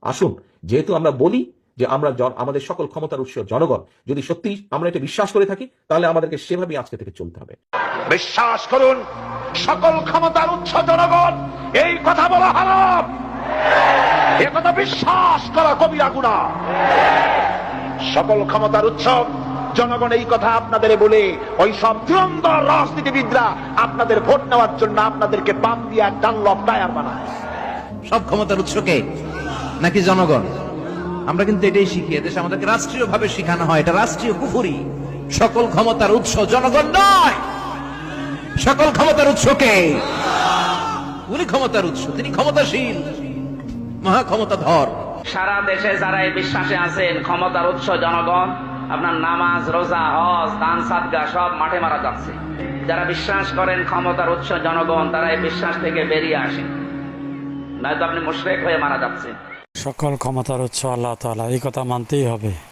আসুন, যেহেতু আমরা বলি যে আমরা আমাদের সকল ক্ষমতার উৎস জনগণ, যদি সত্যি আমরা এটা বিশ্বাস করে থাকি তাহলে আমাদেরকে সেভাবেই আজকে থেকে চলতে হবে। বিশ্বাস করুন, সকল ক্ষমতার উৎস জনগণ, এই কথা বলা হারাম, এ কথা বিশ্বাস করা কবিরা গুনাহ। সকল ক্ষমতার উৎস জনগণ, এই কথা আপনাদের বলে ওই সব ধুরন্ধর রাজনীতিবিদরা আপনাদের ভোট নেওয়ার জন্য আপনাদেরকে পাম দিয়া ডানলপ টায়ার বানায়। সব ক্ষমতার উৎসকে নাকি জনগণ? আমরা কিন্তু এটাই শিখি, এদেশে আমাদেরকে রাষ্ট্রীয় ভাবে শিখানো হয়, এটা রাষ্ট্রীয় কুফুরি। সকল ক্ষমতার উৎস জনগণ নয়, সকল ক্ষমতার উৎসকে, উনি ক্ষমতার উৎস, তিনি ক্ষমতাশীল, মহা ক্ষমতাধর। সারা দেশে যারা এই বিশ্বাসে আছেন ক্ষমতার উৎস জনগণ, আপনার নামাজ, রোজা, হজ, দান, সাদগা সব মাঠে মারা যাচ্ছে। যারা বিশ্বাস করেন ক্ষমতার উৎস জনগণ, তারা এই বিশ্বাস থেকে বেরিয়ে আসেন, নয়তো আপনি মুশরিক হয়ে মারা যাচ্ছেন। সকল ক্ষমতার উৎস আল্লাহ তাআলা, এই কথা মানতেই হবে।